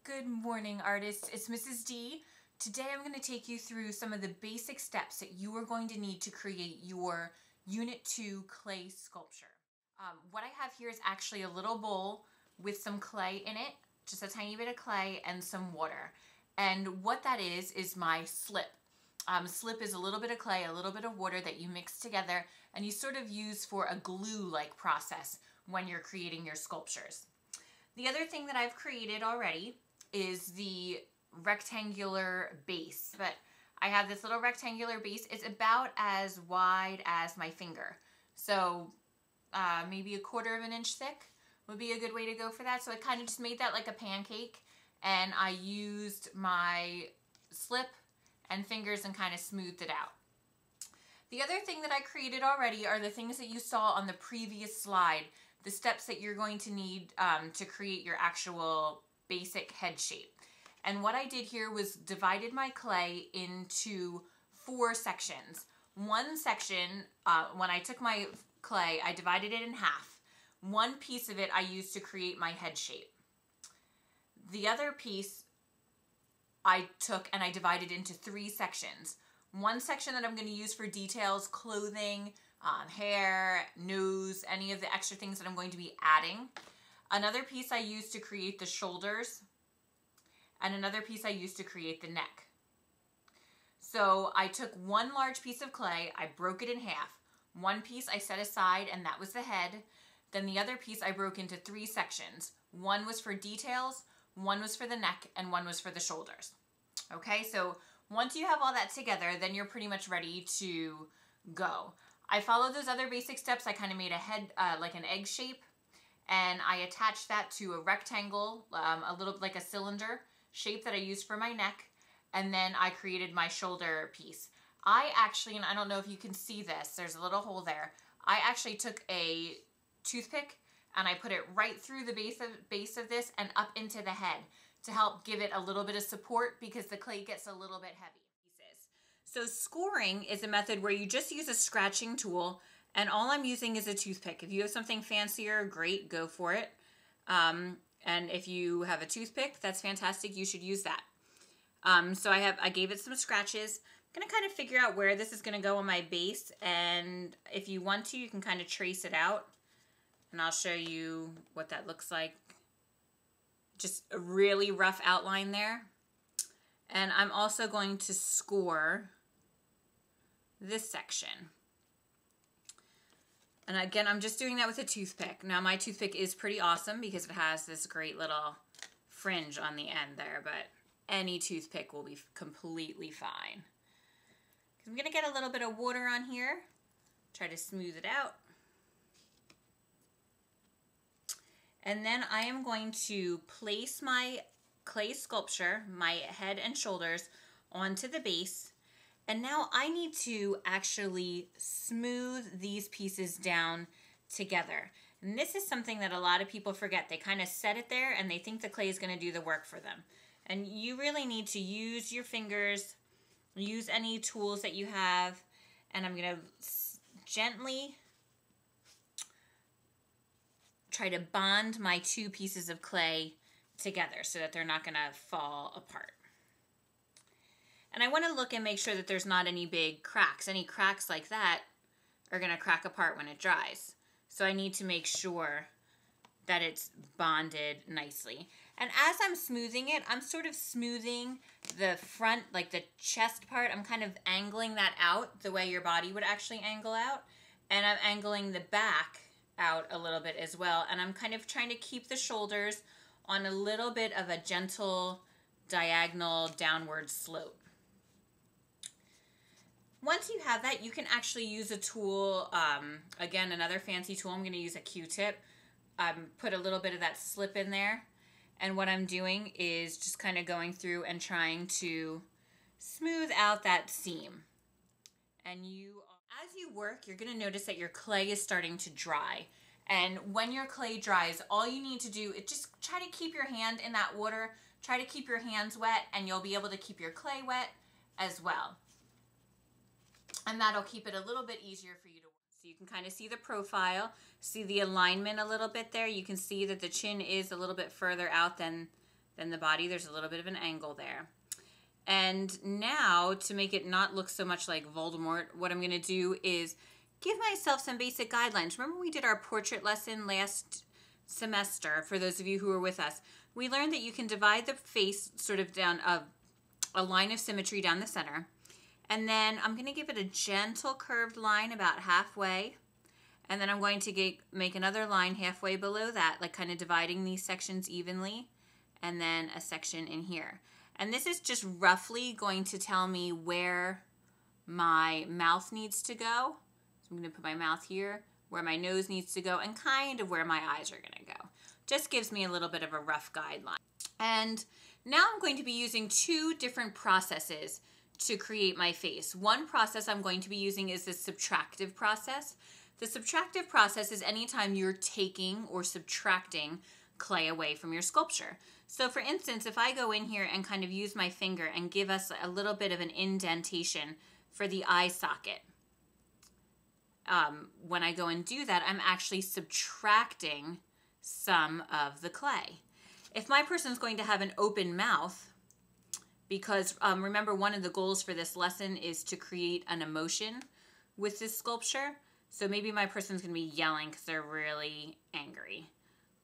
Good morning, artists. It's Mrs. D. Today I'm going to take you through some of the basic steps that you are going to need to create your Unit 2 clay sculpture. What I have here is actually a little bowl with some clay in it, just a tiny bit of clay and some water. And what that is my slip. Slip is a little bit of clay, a little bit of water that you mix together and you sort of use for a glue-like process when you're creating your sculptures. The other thing that I've created already is the rectangular base, but I have this little rectangular base. It's about as wide as my finger, so maybe a 1/4 of an inch thick would be a good way to go for that. So I kind of just made that like a pancake, and I used my slip and fingers and kind of smoothed it out. The other thing that I created already are the things that you saw on the previous slide, the steps that you're going to need to create your actual basic head shape. And what I did here was divided my clay into 4 sections. One section, when I took my clay, I divided it in half. One piece of it I used to create my head shape. The other piece I took and I divided into 3 sections. One section that I'm going to use for details, clothing, hair, nose, any of the extra things that I'm going to be adding. Another piece I used to create the shoulders, and another piece I used to create the neck. So I took one large piece of clay, I broke it in half. One piece I set aside, and that was the head. Then the other piece I broke into 3 sections. One was for details, one was for the neck, and one was for the shoulders. Okay, so once you have all that together, then you're pretty much ready to go. I followed those other basic steps. I kind of made a head, like an egg shape, and I attached that to a rectangle, a little like a cylinder shape that I used for my neck, and then I created my shoulder piece. I actually, and I don't know if you can see this, there's a little hole there. I actually took a toothpick and I put it right through the base of this and up into the head to help give it a little bit of support because the clay gets a little bit heavy. So scoring is a method where you just use a scratching tool, and all I'm using is a toothpick. If you have something fancier, great, go for it. And if you have a toothpick, that's fantastic. You should use that. So I gave it some scratches. I'm gonna kind of figure out where this is gonna go on my base, and if you want to, you can kind of trace it out, and I'll show you what that looks like. Just a really rough outline there. And I'm also going to score this section. And again, I'm just doing that with a toothpick. Now my toothpick is pretty awesome because it has this great little fringe on the end there, but any toothpick will be completely fine. I'm gonna get a little bit of water on here, try to smooth it out. And then I am going to place my clay sculpture, my head and shoulders, onto the base. And now I need to actually smooth these pieces down together. And this is something that a lot of people forget. They kind of set it there and they think the clay is going to do the work for them. And you really need to use your fingers, use any tools that you have, and I'm going to gently try to bond my 2 pieces of clay together so that they're not going to fall apart. And I want to look and make sure that there's not any big cracks. Any cracks like that are going to crack apart when it dries. So I need to make sure that it's bonded nicely. And as I'm smoothing it, I'm sort of smoothing the front, like the chest part. I'm kind of angling that out the way your body would actually angle out. And I'm angling the back out a little bit as well. And I'm kind of trying to keep the shoulders on a little bit of a gentle diagonal downward slope. Once you have that, you can actually use a tool, again, another fancy tool. I'm going to use a Q-tip. Put a little bit of that slip in there. And what I'm doing is just kind of going through and trying to smooth out that seam. And as you work, you're going to notice that your clay is starting to dry. And when your clay dries, all you need to do is just try to keep your hand in that water. Try to keep your hands wet, and you'll be able to keep your clay wet as well. And that'll keep it a little bit easier for you to work. So you can kind of see the profile, see the alignment a little bit there. You can see that the chin is a little bit further out than Then the body, there's a little bit of an angle there. And now, to make it not look so much like Voldemort, what I'm going to do is give myself some basic guidelines. Remember we did our portrait lesson last semester, for those of you who were with us. We learned that you can divide the face sort of down a line of symmetry down the center. And then I'm going to give it a gentle curved line about halfway. And then I'm going to make another line halfway below that, like kind of dividing these sections evenly. And then a section in here. And this is just roughly going to tell me where my mouth needs to go. So I'm going to put my mouth here, where my nose needs to go, and kind of where my eyes are going to go. Just gives me a little bit of a rough guideline. And now I'm going to be using two different processes to create my face. One process I'm going to be using is the subtractive process. The subtractive process is anytime you're taking or subtracting clay away from your sculpture. So for instance, if I go in here and kind of use my finger and give us a little bit of an indentation for the eye socket, when I go and do that, I'm actually subtracting some of the clay. If my person's going to have an open mouth, because remember, one of the goals for this lesson is to create an emotion with this sculpture. So maybe my person's going to be yelling because they're really angry.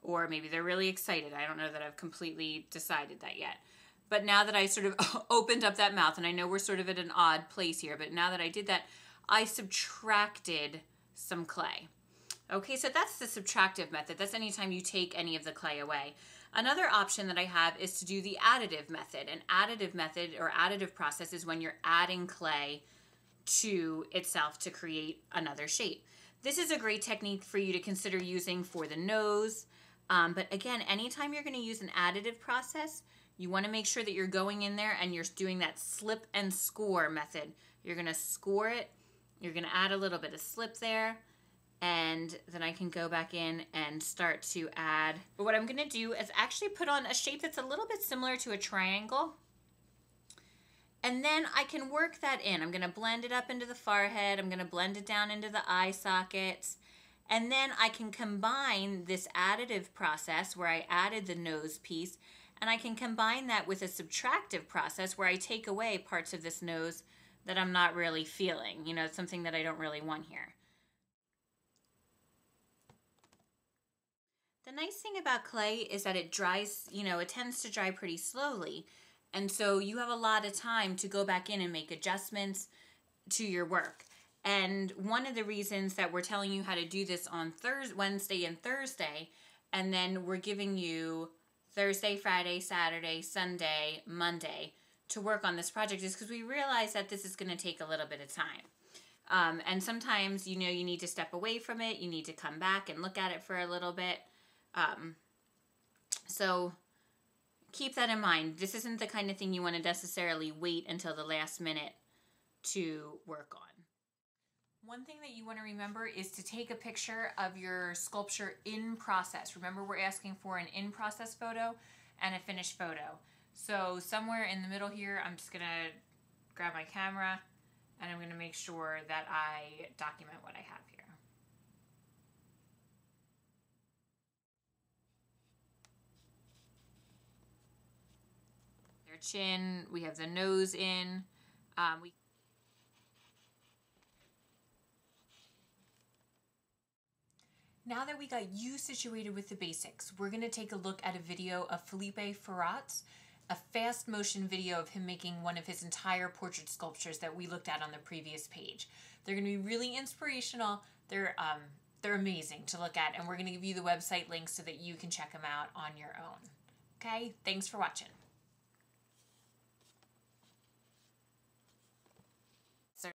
Or maybe they're really excited. I don't know that I've completely decided that yet. But now that I sort of opened up that mouth, and I know we're sort of at an odd place here, but now that I did that, I subtracted some clay. Okay, so that's the subtractive method. That's anytime you take any of the clay away. Another option that I have is to do the additive method. An additive method or additive process is when you're adding clay to itself to create another shape. This is a great technique for you to consider using for the nose. But again, anytime you're going to use an additive process, you want to make sure that you're going in there and you're doing that slip and score method. You're going to score it. You're going to add a little bit of slip there. And then I can go back in and start to add. But what I'm going to do is actually put on a shape that's a little bit similar to a triangle. And then I can work that in. I'm going to blend it up into the forehead. I'm going to blend it down into the eye sockets. And then I can combine this additive process where I added the nose piece, and I can combine that with a subtractive process where I take away parts of this nose that I'm not really feeling. You know, something that I don't really want here. The nice thing about clay is that it dries, you know, it tends to dry pretty slowly. And so you have a lot of time to go back in and make adjustments to your work. And one of the reasons that we're telling you how to do this on Wednesday and Thursday, and then we're giving you Thursday, Friday, Saturday, Sunday, Monday to work on this project is because we realize that this is going to take a little bit of time. And sometimes, you know, you need to step away from it. You need to come back and look at it for a little bit. So keep that in mind. This isn't the kind of thing you want to necessarily wait until the last minute to work on. One thing that you want to remember is to take a picture of your sculpture in process. Remember, we're asking for an in-process photo and a finished photo. So somewhere in the middle here, I'm just going to grab my camera and I'm going to make sure that I document what I have here. Their chin, we have the nose in. Now that we got you situated with the basics, we're going to take a look at a video of Felipe Ferrat's, a fast motion video of him making one of his entire portrait sculptures that we looked at on the previous page. They're going to be really inspirational. They're amazing to look at, and we're going to give you the website links so that you can check them out on your own. Okay, thanks for watching.